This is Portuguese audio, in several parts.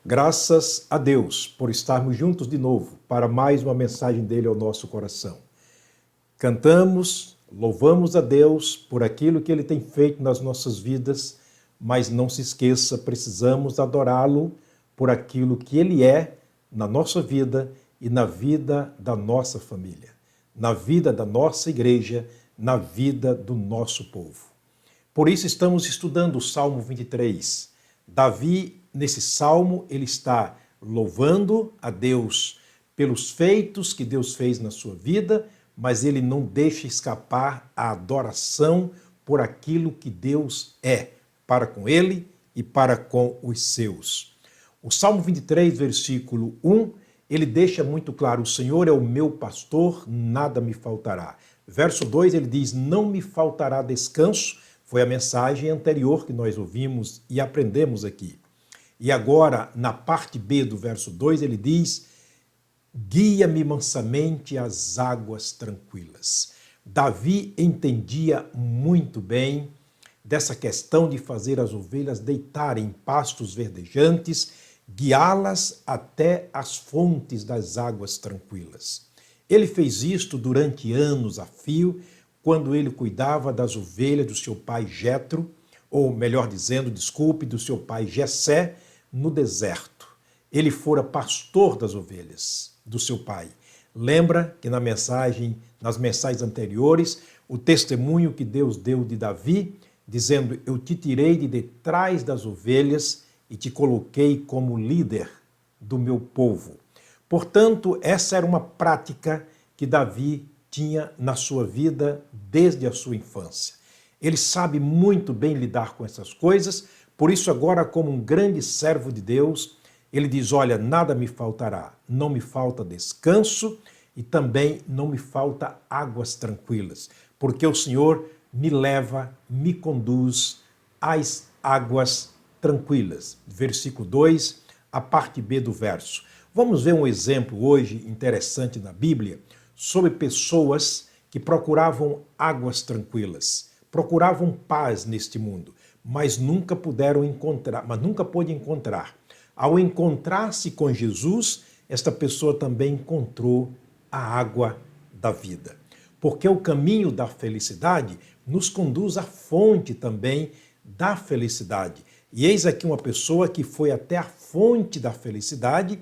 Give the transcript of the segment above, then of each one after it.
Graças a Deus por estarmos juntos de novo para mais uma mensagem dele ao nosso coração. Cantamos, louvamos a Deus por aquilo que ele tem feito nas nossas vidas, mas não se esqueça, precisamos adorá-lo por aquilo que ele é na nossa vida e na vida da nossa família, na vida da nossa igreja, na vida do nosso povo. Por isso estamos estudando o Salmo 23. Davi, nesse salmo, ele está louvando a Deus pelos feitos que Deus fez na sua vida, mas ele não deixa escapar a adoração por aquilo que Deus é, para com ele e para com os seus. O Salmo 23, versículo 1, ele deixa muito claro: o Senhor é o meu pastor, nada me faltará. Verso 2, ele diz: não me faltará descanso. Foi a mensagem anterior que nós ouvimos e aprendemos aqui. E agora, na parte B do verso 2, ele diz: guia-me mansamente às águas tranquilas. Davi entendia muito bem dessa questão de fazer as ovelhas deitarem em pastos verdejantes, guiá-las até as fontes das águas tranquilas. Ele fez isto durante anos a fio, quando ele cuidava das ovelhas do seu pai Jetro, ou melhor dizendo, do seu pai Jessé, no deserto. Ele fora pastor das ovelhas do seu pai. Lembra que nas mensagens anteriores, o testemunho que Deus deu de Davi, dizendo: eu te tirei de detrás das ovelhas e te coloquei como líder do meu povo. Portanto, essa era uma prática que Davi tinha na sua vida desde a sua infância. Ele sabe muito bem lidar com essas coisas, por isso agora, como um grande servo de Deus, ele diz: olha, nada me faltará, não me falta descanso e também não me falta águas tranquilas, porque o Senhor me leva, me conduz às águas tranquilas. Versículo 2, a parte B do verso. Vamos ver um exemplo hoje interessante na Bíblia sobre pessoas que procuravam águas tranquilas, procuravam paz neste mundo, mas nunca puderam encontrar, pôde encontrar. Ao encontrar-se com Jesus, esta pessoa também encontrou a água da vida. Porque o caminho da felicidade nos conduz à fonte também da felicidade. E eis aqui uma pessoa que foi até a fonte da felicidade,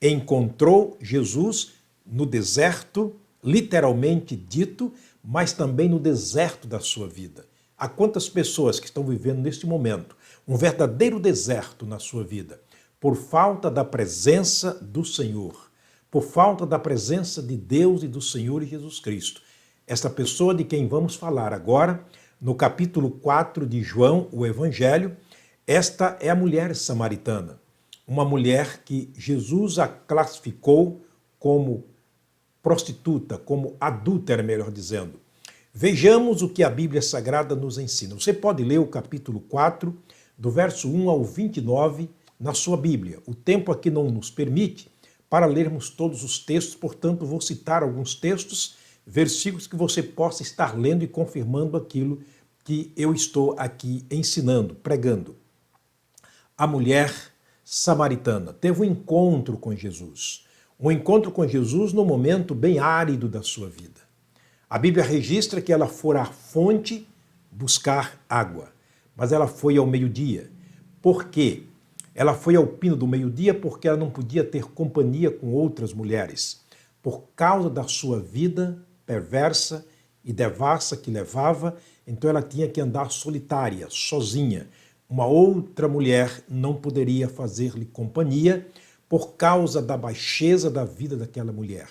encontrou Jesus no deserto, literalmente dito, mas também no deserto da sua vida. Há quantas pessoas que estão vivendo neste momento um verdadeiro deserto na sua vida, por falta da presença do Senhor, por falta da presença de Deus e do Senhor Jesus Cristo. Esta pessoa de quem vamos falar agora, no capítulo 4 de João, o Evangelho, esta é a mulher samaritana, uma mulher que Jesus a classificou como prostituta, como adúltera, melhor dizendo. Vejamos o que a Bíblia Sagrada nos ensina. Você pode ler o capítulo 4, do verso 1 ao 29, na sua Bíblia. O tempo aqui não nos permite para lermos todos os textos, portanto, vou citar alguns textos, versículos que você possa estar lendo e confirmando aquilo que eu estou aqui ensinando, pregando. A mulher samaritana teve um encontro com Jesus. Um encontro com Jesus num momento bem árido da sua vida. A Bíblia registra que ela fora à fonte buscar água, mas ela foi ao meio-dia. Por quê? Ela foi ao pino do meio-dia porque ela não podia ter companhia com outras mulheres, por causa da sua vida perversa e devassa que levava, então ela tinha que andar solitária, sozinha. Uma outra mulher não poderia fazer-lhe companhia por causa da baixeza da vida daquela mulher.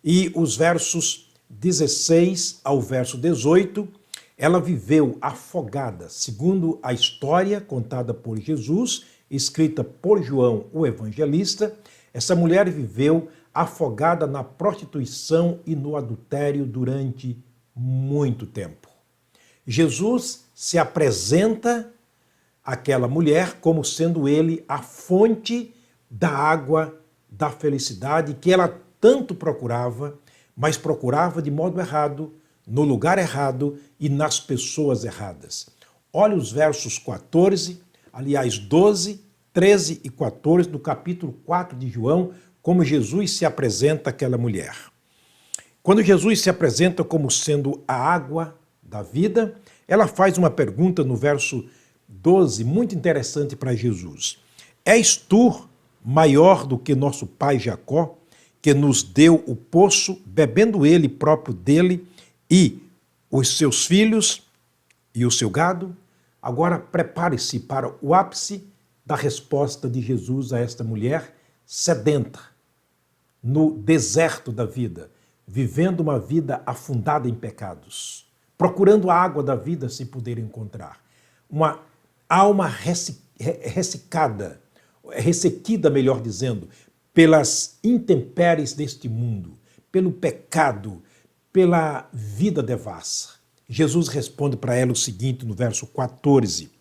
E os versos 16 ao verso 18, ela viveu afogada, segundo a história contada por Jesus, escrita por João, o evangelista. Essa mulher viveu afogada na prostituição e no adultério durante muito tempo. Jesus se apresenta àquela mulher como sendo ele a fonte da água da felicidade que ela tanto procurava, mas procurava de modo errado, no lugar errado e nas pessoas erradas. Olha os versos 14, aliás 12 13 e 14 do capítulo 4 de João, como Jesus se apresenta àquela mulher. Quando Jesus se apresenta como sendo a água da vida, ela faz uma pergunta no verso 12, muito interessante para Jesus. És tu maior do que nosso pai Jacó, que nos deu o poço, bebendo ele próprio dele, e os seus filhos e o seu gado? Agora prepare-se para o ápice da resposta de Jesus a esta mulher sedenta, no deserto da vida, vivendo uma vida afundada em pecados, procurando a água da vida se puder encontrar. Uma alma ressequida, melhor dizendo, pelas intempéries deste mundo, pelo pecado, pela vida devassa. Jesus responde para ela o seguinte no verso 14,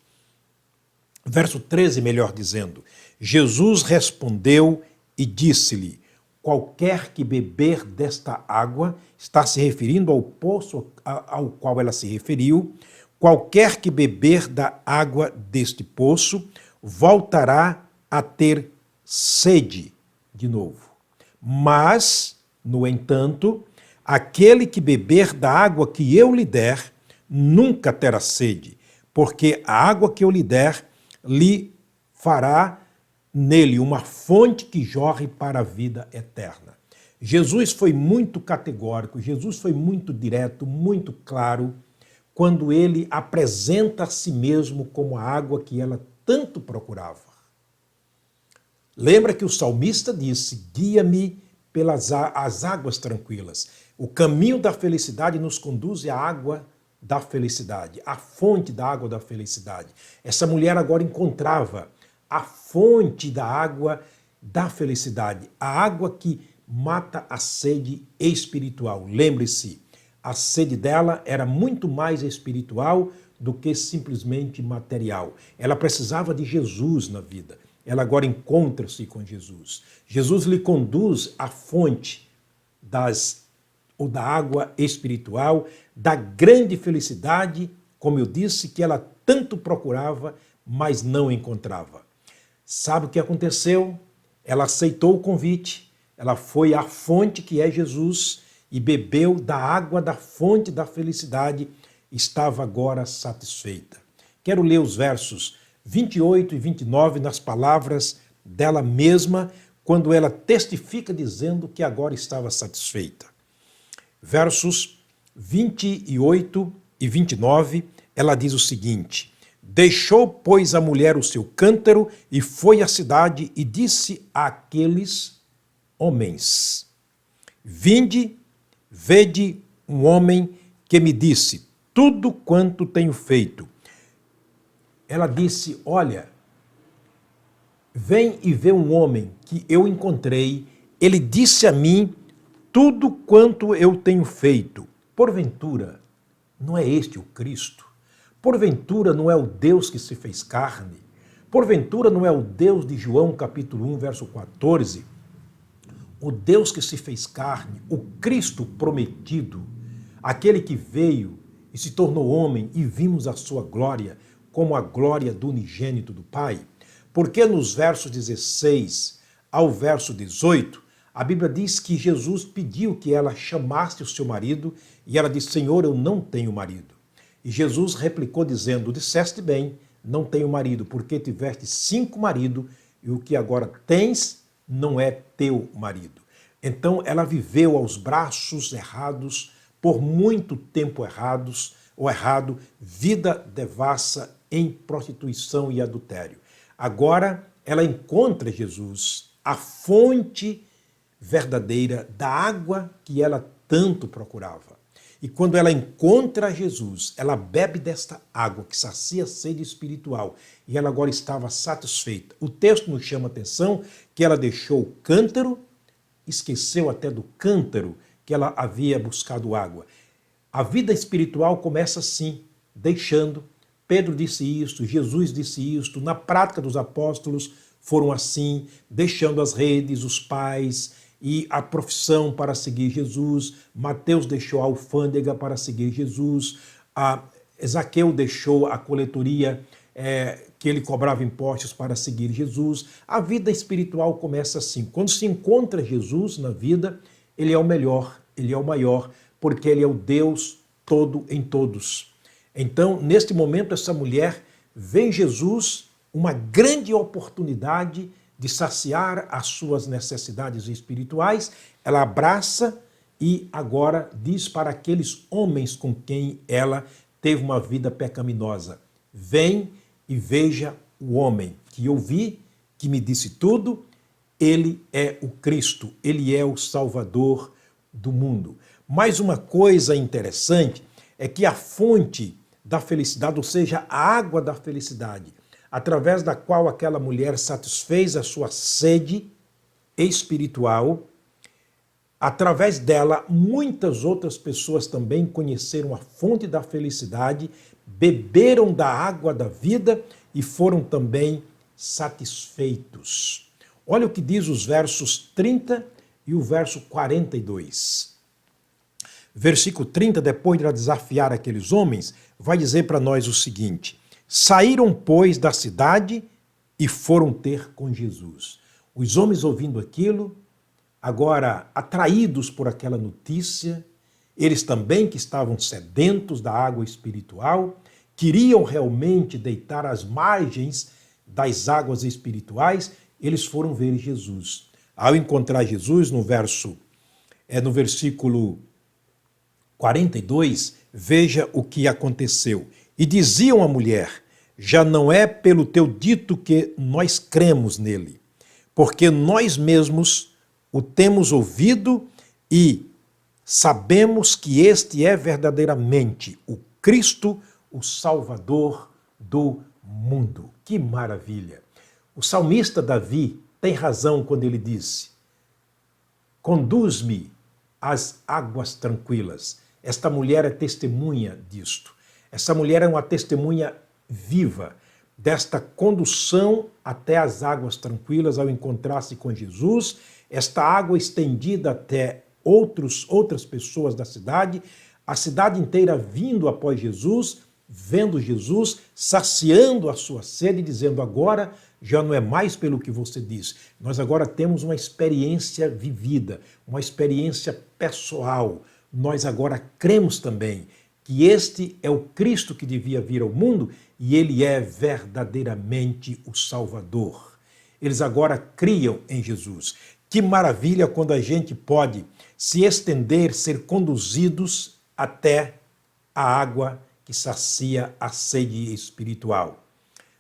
verso 13, melhor dizendo. Jesus respondeu e disse-lhe: qualquer que beber desta água, está se referindo ao poço ao qual ela se referiu, qualquer que beber da água deste poço, voltará a ter sede de novo. Mas, no entanto, aquele que beber da água que eu lhe der, nunca terá sede, porque a água que eu lhe der, lhe fará nele uma fonte que jorre para a vida eterna. Jesus foi muito categórico, Jesus foi muito direto, muito claro, quando ele apresenta a si mesmo como a água que ela tanto procurava. Lembra que o salmista disse, guia-me pelas as águas tranquilas. O caminho da felicidade nos conduz à água da felicidade, à fonte da água da felicidade. Essa mulher agora encontrava a fonte da água da felicidade, a água que mata a sede espiritual. Lembre-se, a sede dela era muito mais espiritual do que simplesmente material. Ela precisava de Jesus na vida. Ela agora encontra-se com Jesus. Jesus lhe conduz à fonte da água espiritual, da grande felicidade, como eu disse, que ela tanto procurava, mas não encontrava. Sabe o que aconteceu? Ela aceitou o convite, ela foi à fonte que é Jesus e bebeu da água da fonte da felicidade, estava agora satisfeita. Quero ler os versos 28 e 29 nas palavras dela mesma, quando ela testifica dizendo que agora estava satisfeita. Versos 28 e 29, ela diz o seguinte: deixou, pois, a mulher o seu cântaro e foi à cidade e disse àqueles homens: vinde, vede um homem que me disse tudo quanto tenho feito. Ela disse, olha, vem e vê um homem que eu encontrei, ele disse a mim tudo quanto eu tenho feito. Porventura, não é este o Cristo? Porventura não é o Deus que se fez carne? Porventura não é o Deus de João capítulo 1, verso 14? O Deus que se fez carne, o Cristo prometido, aquele que veio e se tornou homem e vimos a sua glória como a glória do unigênito do Pai? Porque nos versos 16 ao verso 18, a Bíblia diz que Jesus pediu que ela chamasse o seu marido e ela disse, Senhor, eu não tenho marido. E Jesus replicou dizendo, disseste bem, não tenho marido, porque tiveste 5 maridos e o que agora tens não é teu marido. Então ela viveu aos braços errados, por muito tempo errado, vida devassa em prostituição e adultério. Agora ela encontra Jesus, a fonte verdadeira da água que ela tanto procurava. E quando ela encontra Jesus, ela bebe desta água que sacia a sede espiritual e ela agora estava satisfeita. O texto nos chama a atenção que ela deixou o cântaro, esqueceu até do cântaro que ela havia buscado água. A vida espiritual começa assim, deixando. Pedro disse isto, Jesus disse isto, na prática dos apóstolos foram assim, deixando as redes, os pais e a profissão para seguir Jesus. Mateus deixou a alfândega para seguir Jesus. Zaqueu deixou a coletoria que ele cobrava impostos para seguir Jesus. A vida espiritual começa assim. Quando se encontra Jesus na vida, ele é o melhor, ele é o maior, porque ele é o Deus todo em todos. Então, neste momento, essa mulher vê em Jesus uma grande oportunidade de saciar as suas necessidades espirituais. Ela abraça e agora diz para aqueles homens com quem ela teve uma vida pecaminosa: vem e veja o homem que eu vi, que me disse tudo. Ele é o Cristo, ele é o Salvador do mundo. Mais uma coisa interessante é que a fonte da felicidade, ou seja, a água da felicidade, através da qual aquela mulher satisfez a sua sede espiritual, através dela, muitas outras pessoas também conheceram a fonte da felicidade, beberam da água da vida e foram também satisfeitos. Olha o que diz os versos 30 e o verso 42. Versículo 30, depois de desafiar aqueles homens, vai dizer para nós o seguinte: saíram, pois, da cidade e foram ter com Jesus. Os homens, ouvindo aquilo, agora atraídos por aquela notícia, eles também que estavam sedentos da água espiritual, queriam realmente deitar às margens das águas espirituais, eles foram ver Jesus. Ao encontrar Jesus, no versículo 42, veja o que aconteceu. E diziam à mulher: já não é pelo teu dito que nós cremos nele, porque nós mesmos o temos ouvido e sabemos que este é verdadeiramente o Cristo, o Salvador do mundo. Que maravilha! O salmista Davi tem razão quando ele disse: conduz-me às águas tranquilas. Esta mulher é testemunha disto. Essa mulher é uma testemunha viva desta condução até as águas tranquilas ao encontrar-se com Jesus, esta água estendida até outras pessoas da cidade, a cidade inteira vindo após Jesus, vendo Jesus, saciando a sua sede, dizendo: agora já não é mais pelo que você diz, nós agora temos uma experiência vivida, uma experiência pessoal. Nós agora cremos também que este é o Cristo que devia vir ao mundo e ele é verdadeiramente o Salvador. Eles agora criam em Jesus. Que maravilha quando a gente pode se estender, ser conduzidos até a água que sacia a sede espiritual.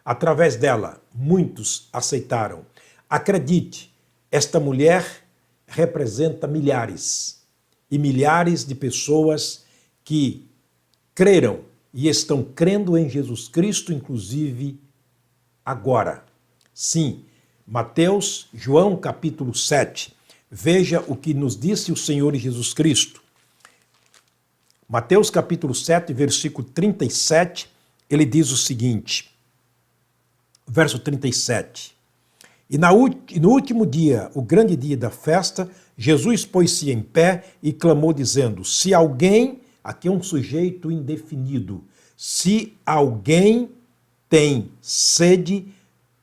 Através dela, muitos aceitaram. Acredite, esta mulher representa milhares e milhares de pessoas que creram e estão crendo em Jesus Cristo, inclusive agora. Sim, Mateus, João capítulo 7. Veja o que nos disse o Senhor Jesus Cristo. Mateus capítulo 7, versículo 37, ele diz o seguinte, verso 37. E no último dia, o grande dia da festa, Jesus pôs-se em pé e clamou dizendo: se alguém, aqui é um sujeito indefinido, se alguém tem sede,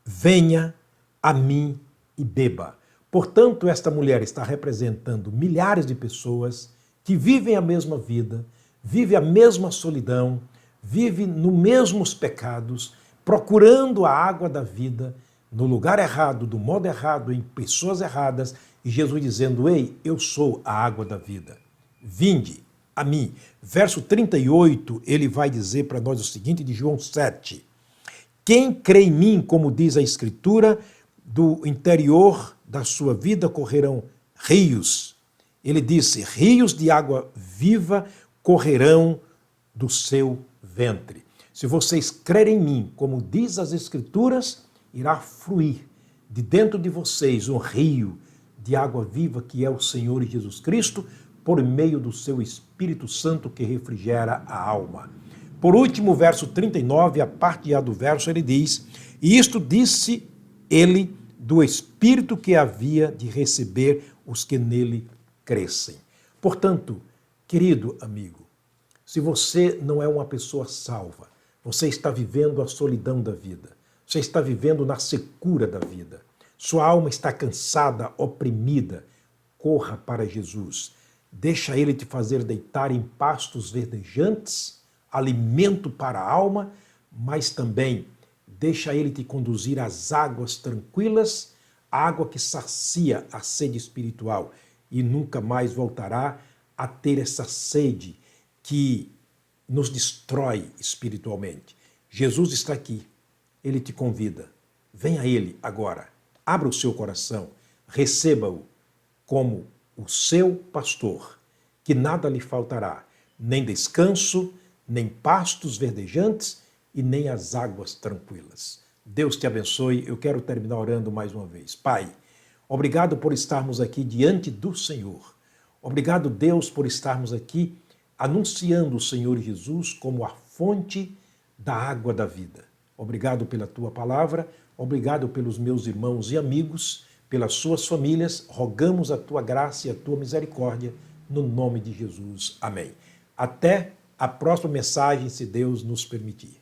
venha a mim e beba. Portanto, esta mulher está representando milhares de pessoas que vivem a mesma vida, vivem a mesma solidão, vivem nos mesmos pecados, procurando a água da vida, no lugar errado, do modo errado, em pessoas erradas, e Jesus dizendo: ei, eu sou a água da vida, vinde a mim. Verso 38, ele vai dizer para nós o seguinte, de João 7. Quem crê em mim, como diz a Escritura, do interior da sua vida correrão rios. Ele disse: rios de água viva correrão do seu ventre. Se vocês crerem em mim, como diz as Escrituras, irá fluir de dentro de vocês um rio de água viva, que é o Senhor Jesus Cristo, por meio do seu Espírito Santo que refrigera a alma. Por último, verso 39, a parte A do verso, ele diz: e isto disse ele do Espírito que havia de receber os que nele crescem. Portanto, querido amigo, se você não é uma pessoa salva, Você está vivendo a solidão da vida. Você está vivendo na secura da vida. Sua alma está cansada, oprimida. Corra para Jesus. Deixa Ele te fazer deitar em pastos verdejantes, alimento para a alma, mas também deixa Ele te conduzir às águas tranquilas, a água que sacia a sede espiritual e nunca mais voltará a ter essa sede que nos destrói espiritualmente. Jesus está aqui. Ele te convida. Venha a Ele agora. Abra o seu coração. Receba-o como o seu pastor, que nada lhe faltará, nem descanso, nem pastos verdejantes e nem as águas tranquilas. Deus te abençoe. Eu quero terminar orando mais uma vez. Pai, obrigado por estarmos aqui diante do Senhor. Obrigado, Deus, por estarmos aqui anunciando o Senhor Jesus como a fonte da água da vida. Obrigado pela tua palavra, obrigado pelos meus irmãos e amigos, pelas suas famílias. Rogamos a tua graça e a tua misericórdia, no nome de Jesus. Amém. Até a próxima mensagem, se Deus nos permitir.